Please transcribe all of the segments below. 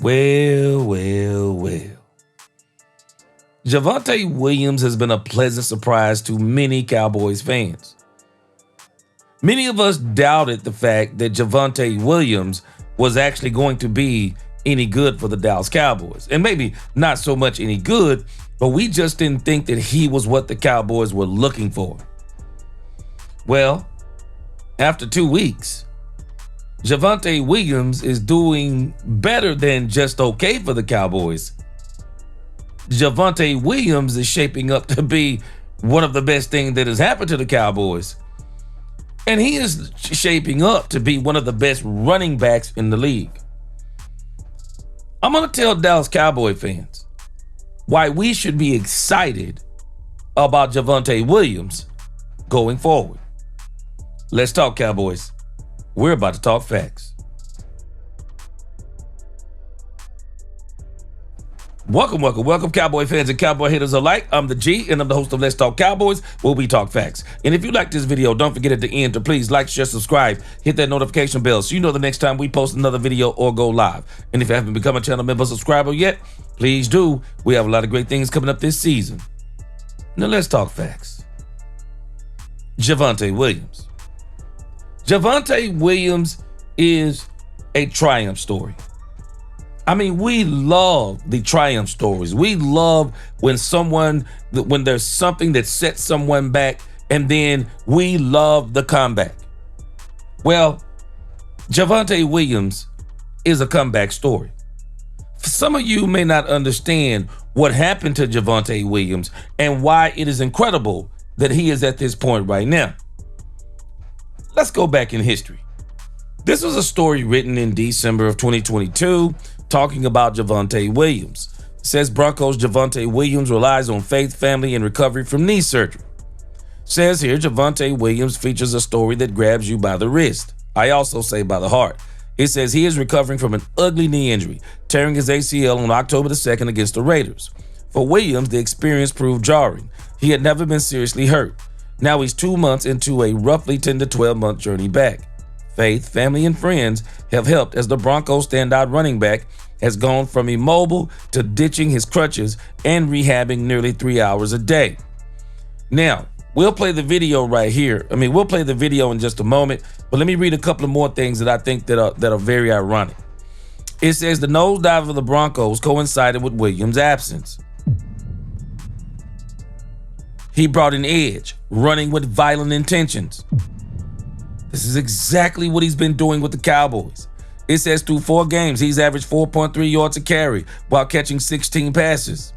Well. Javonte Williams has been a pleasant surprise to many Cowboys fans. Many of us doubted the fact that Javonte Williams was actually going to be any good for the Dallas Cowboys. And maybe not so much any good, but we just didn't think that he was what the Cowboys were looking for. Well, after 2 weeks, Javonte Williams is doing better than just okay for the Cowboys. Javonte Williams is shaping up to be one of the best things that has happened to the Cowboys. And he is shaping up to be one of the best running backs in the league. I'm going to tell Dallas Cowboy fans why we should be excited about Javonte Williams going forward. Let's talk Cowboys. We're about to talk facts. Welcome, Cowboy fans and Cowboy haters alike. I'm the G, and I'm the host of Let's Talk Cowboys, where we talk facts. And if you like this video, don't forget at the end to please like, share, subscribe, hit that notification bell so you know the next time we post another video or go live. And if you haven't become a channel member or subscriber yet, please do. We have a lot of great things coming up this season. Now let's talk facts. Javonte Williams. Javonte Williams is a triumph story. I mean, we love the triumph stories. We love when there's something that sets someone back, and then we love the comeback. Well, Javonte Williams is a comeback story. Some of you may not understand what happened to Javonte Williams and why it is incredible that he is at this point right now. Let's go back in history. This was a story written in December of 2022 talking about Javonte Williams. It says Broncos Javonte Williams relies on faith, family, and recovery from knee surgery. It says here Javonte Williams features a story that grabs you by the wrist. I also say by the heart. It says he is recovering from an ugly knee injury, tearing his ACL on October the 2nd against the Raiders. For Williams, the experience proved jarring. He had never been seriously hurt. Now he's 2 months into a roughly 10 to 12 month journey back. Faith, family, and friends have helped as the Broncos standout running back has gone from immobile to ditching his crutches and rehabbing nearly 3 hours a day. Now, we'll play the video right here. We'll play the video in just a moment, but let me read a couple of more things that I think that are very ironic. It says the nosedive of the Broncos coincided with Williams' absence. He brought an edge, running with violent intentions. This is exactly what he's been doing with the Cowboys. It says through 4 games, he's averaged 4.3 yards a carry while catching 16 passes.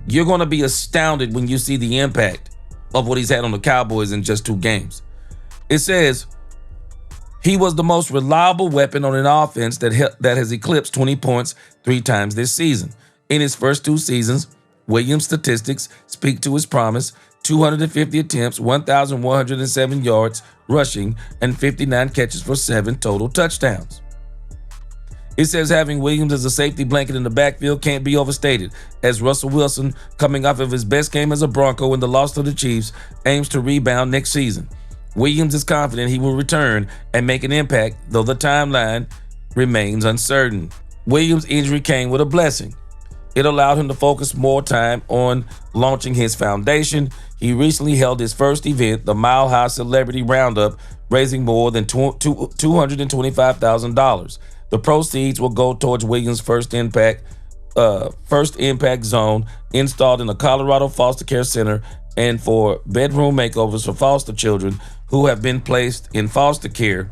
You're going to be astounded when you see the impact of what he's had on the Cowboys in just 2 games. It says he was the most reliable weapon on an offense that has eclipsed 20 points 3 times this season. In his first 2 seasons, Williams' statistics speak to his promise: 250 attempts, 1,107 yards rushing, and 59 catches for 7 total touchdowns. It says having Williams as a safety blanket in the backfield can't be overstated, as Russell Wilson, coming off of his best game as a Bronco in the loss to the Chiefs, aims to rebound next season. Williams is confident he will return and make an impact, though the timeline remains uncertain. Williams' injury came with a blessing. It allowed him to focus more time on launching his foundation. He recently held his first event, the Mile High Celebrity Roundup, raising more than $225,000. The proceeds will go towards Williams' first impact zone installed in a Colorado foster care center and for bedroom makeovers for foster children who have been placed in foster care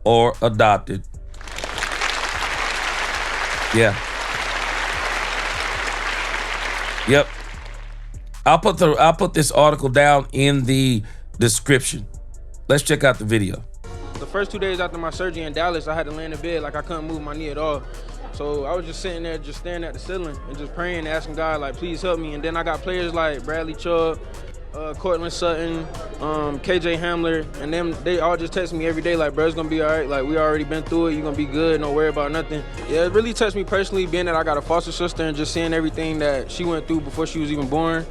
or adopted. Yeah. Yep. I'll put this article down in the description. Let's check out the video. The first 2 days after my surgery in Dallas, I had to lay in the bed like I couldn't move my knee at all. So I was just sitting there, just staring at the ceiling and just praying, asking God, like, please help me. And then I got players like Bradley Chubb, Cortland Sutton, KJ Hamler, and them, they all just text me every day like, bro, it's gonna be all right. Like, we already been through it. You're gonna be good. Don't worry about nothing. Yeah, it really touched me personally, being that I got a foster sister and just seeing everything that she went through before she was even born.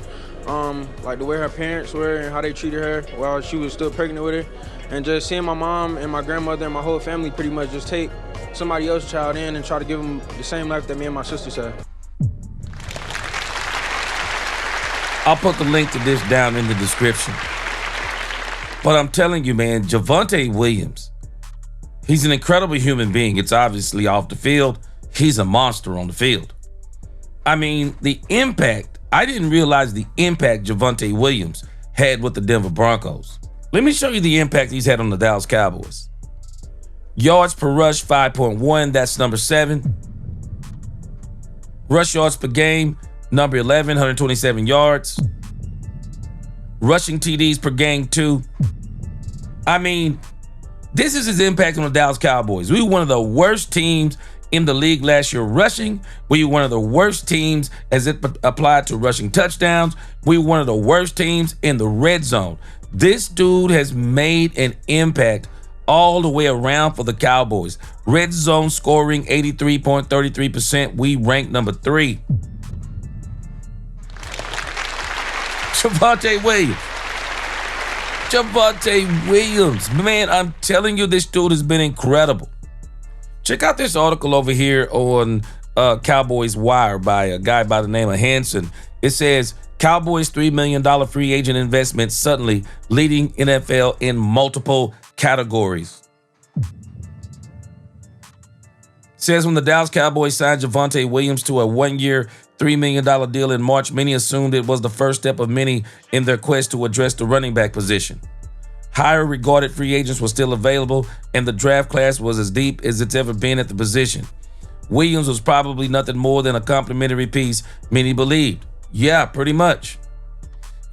like the way her parents were and how they treated her while she was still pregnant with her. And just seeing my mom and my grandmother and my whole family pretty much just take somebody else's child in and try to give them the same life that me and my sisters had. I'll put the link to this down in the description. But I'm telling you, man, Javonte Williams, he's an incredible human being. It's obviously off the field. He's a monster on the field. I mean, the impact, I didn't realize the impact Javonte Williams had with the Denver Broncos. Let me show you the impact he's had on the Dallas Cowboys. Yards per rush, 5.1. That's number 7. Rush yards per game, number 11, 127 yards. Rushing TDs per game, 2. I mean, this is his impact on the Dallas Cowboys. We were one of the worst teams in the league last year rushing. We were one of the worst teams as it applied to rushing touchdowns. We were one of the worst teams in the red zone. This dude has made an impact all the way around for the Cowboys. Red zone scoring 83.33%. We rank number 3. Javonte Williams. Javonte Williams. Man, I'm telling you, this dude has been incredible. Check out this article over here on Cowboys Wire by a guy by the name of Hanson. It says, Cowboys $3 million free agent investment suddenly leading NFL in multiple categories. It says when the Dallas Cowboys signed Javonte Williams to a 1-year, $3 million deal in March, many assumed it was the first step of many in their quest to address the running back position. Higher regarded free agents were still available, and the draft class was as deep as it's ever been at the position. Williams was probably nothing more than a complimentary piece many believed. Yeah, pretty much.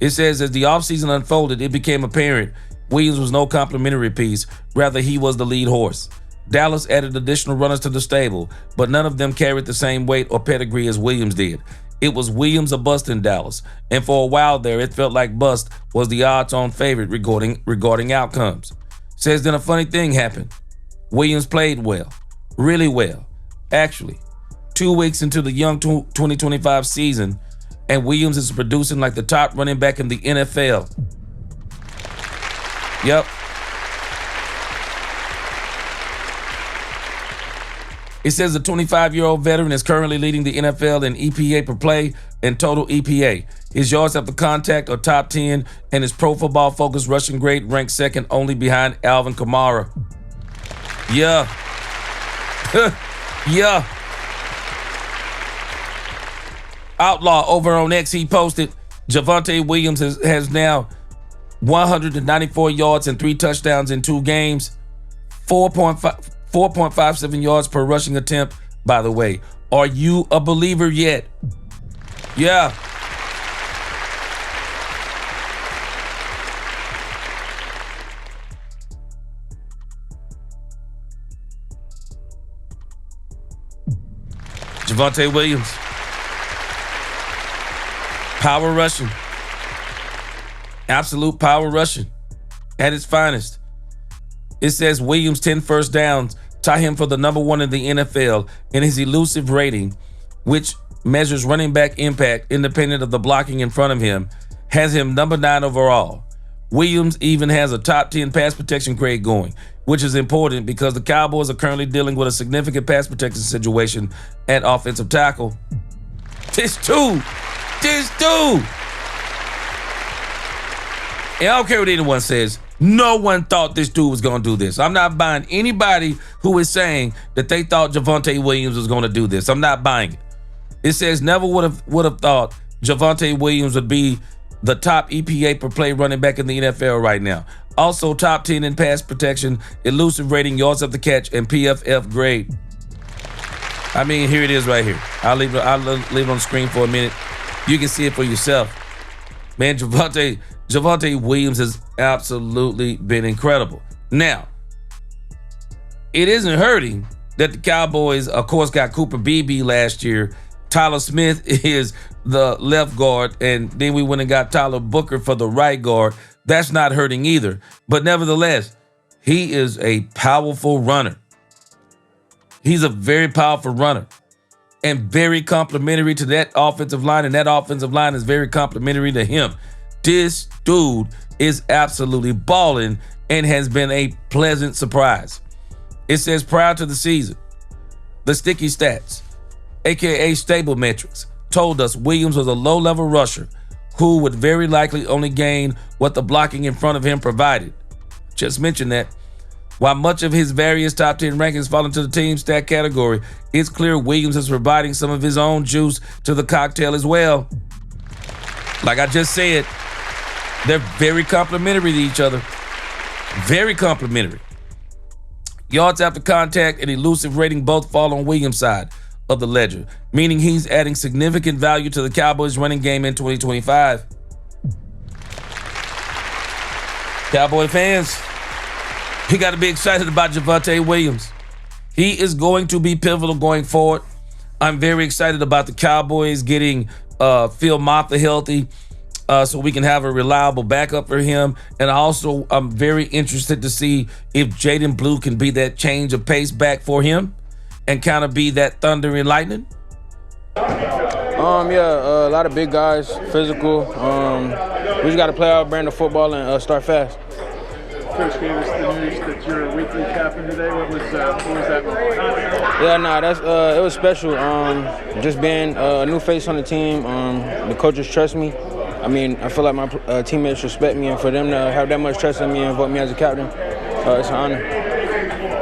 It says as the offseason unfolded, it became apparent Williams was no complimentary piece, rather he was the lead horse. Dallas added additional runners to the stable, but none of them carried the same weight or pedigree as Williams did. It was Williams or bust in Dallas, and for a while there, it felt like bust was the odds-on favorite regarding outcomes. Says then a funny thing happened. Williams played well, really well. Actually, 2 weeks into the young 2025 season, and Williams is producing like the top running back in the NFL. Yep. It says the 25-year-old veteran is currently leading the NFL in EPA per play and total EPA. His yards after contact are top 10, and his Pro Football Focus rushing grade ranks second only behind Alvin Kamara. Yeah. Yeah. Outlaw over on X, he posted, Javonte Williams has now 194 yards and 3 touchdowns in 2 games, 4.57 yards per rushing attempt, by the way. Are you a believer yet? Yeah. Javonte Williams. Power rushing. Absolute power rushing at its finest. It says Williams' 10 first downs tie him for the number 1 in the NFL in his elusive rating, which measures running back impact independent of the blocking in front of him, has him number 9 overall. Williams even has a top 10 pass protection grade going, which is important because the Cowboys are currently dealing with a significant pass protection situation at offensive tackle. This dude. And I don't care what anyone says. No one thought this dude was going to do this. I'm not buying anybody who is saying that they thought Javonte Williams was going to do this. I'm not buying it. It says never would have thought Javonte Williams would be the top EPA per play running back in the NFL right now. Also top 10 in pass protection, elusive rating, yards after catch, and PFF grade. I mean, here it is right here. I'll leave it on the screen for a minute. You can see it for yourself. Man, Javonte Williams has absolutely been incredible. Now, it isn't hurting that the Cowboys, of course, got Cooper Beebe last year. Tyler Smith is the left guard, and then we went and got Tyler Booker for the right guard. That's not hurting either. But nevertheless, he is a powerful runner. He's a very powerful runner. and very complimentary to that offensive line, and that offensive line is very complimentary to him. This dude is absolutely balling and has been a pleasant surprise. It says prior to the season, the sticky stats, aka stable metrics, told us Williams was a low-level rusher who would very likely only gain what the blocking in front of him provided. Just mentioned that. While much of his various top 10 rankings fall into the team stat category, it's clear Williams is providing some of his own juice to the cocktail as well. Like I just said, they're very complimentary to each other. Very complimentary. Yards after contact and elusive rating both fall on Williams' side of the ledger, meaning he's adding significant value to the Cowboys' running game in 2025. Cowboy fans, you got to be excited about Javonte Williams. He is going to be pivotal going forward. I'm very excited about the Cowboys getting Phil Maffa healthy so we can have a reliable backup for him. And also, I'm very interested to see if Jaden Blue can be that change of pace back for him and kind of be that thunder and lightning. A lot of big guys, physical. We just got to play our brand of football and start fast. Coach gave us the news that you're a weekly captain today. What was that like? Yeah, it was special. Just being a new face on the team. The coaches trust me. I mean, I feel like my teammates respect me, and for them to have that much trust in me and vote me as a captain, it's an honor.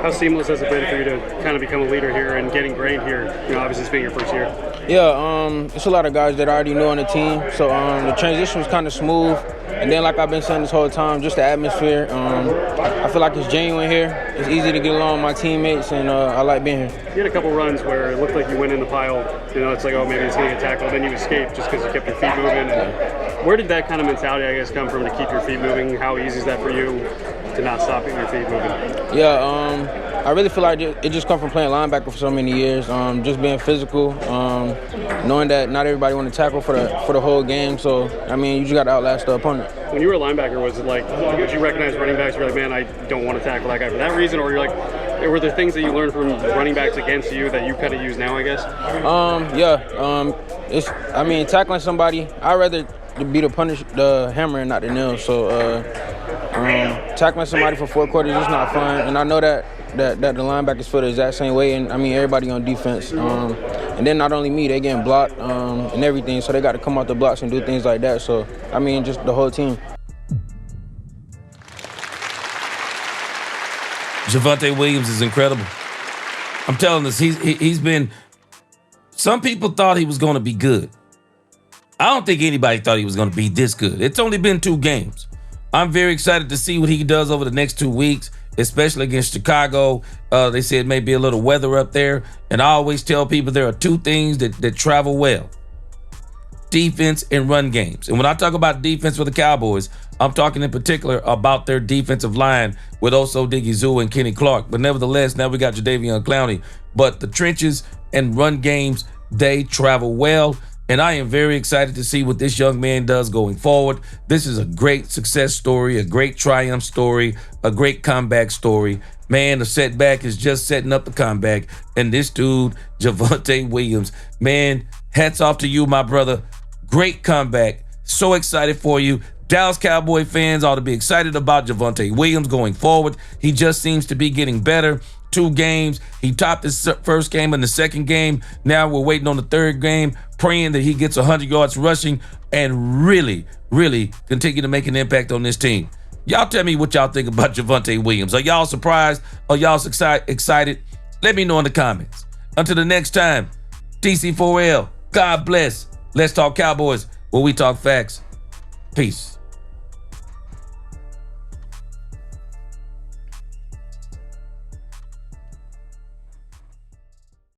How seamless has it been for you to kind of become a leader here and get ingrained here? You know, obviously it's being your first year. Yeah, it's a lot of guys that I already knew on the team, so the transition was kind of smooth. And then, like I've been saying this whole time, just the atmosphere. I feel like it's genuine here. It's easy to get along with my teammates, and I like being here. You had a couple runs where it looked like you went in the pile. You know, it's like, oh, maybe it's going to get tackled. Then you escaped just because you kept your feet moving. And where did that kind of mentality, I guess, come from to keep your feet moving? How easy is that for you to not stop your feet moving? Yeah, I really feel like it just comes from playing linebacker for so many years. Just being physical, knowing that not everybody want to tackle for the whole game. So, I mean, you just got to outlast the opponent. When you were a linebacker, was it like, did you recognize running backs? You're like, man, I don't want to tackle that guy for that reason? Or you're like, were there things that you learned from running backs against you that you kind of use now, I guess? Tackling somebody, I'd rather be the hammer and not the nail. So, tackling somebody for 4 quarters is not fun. And I know that the linebackers feel the exact same way. And, I mean, everybody on defense. And then not only me, they getting blocked and everything. So they got to come out the blocks and do things like that. So, I mean, just the whole team. Javonte Williams is incredible. I'm telling us, he's been. Some people thought he was going to be good. I don't think anybody thought he was going to be this good. It's only been 2 games. I'm very excited to see what he does over the next 2 weeks, especially against Chicago. They said maybe a little weather up there. And I always tell people there are 2 things that travel well: defense and run games. And when I talk about defense for the Cowboys, I'm talking in particular about their defensive line with Oso Digizua and Kenny Clark. But nevertheless, now we got Jadeveon Clowney. But the trenches and run games, they travel well. And I am very excited to see what this young man does going forward. This is a great success story, a great triumph story, a great comeback story. Man, the setback is just setting up the comeback. And this dude, Javonte Williams, man, hats off to you, my brother. Great comeback. So excited for you. Dallas Cowboy fans ought to be excited about Javonte Williams going forward. He just seems to be getting better. 2 games. He topped his first game and the second game. Now we're waiting on the 3rd game, praying that he gets 100 yards rushing and really, really continue to make an impact on this team. Y'all tell me what y'all think about Javonte Williams. Are y'all surprised? Are y'all excited? Let me know in the comments. Until the next time, TC4L, God bless. Let's talk Cowboys, where we talk facts. Peace.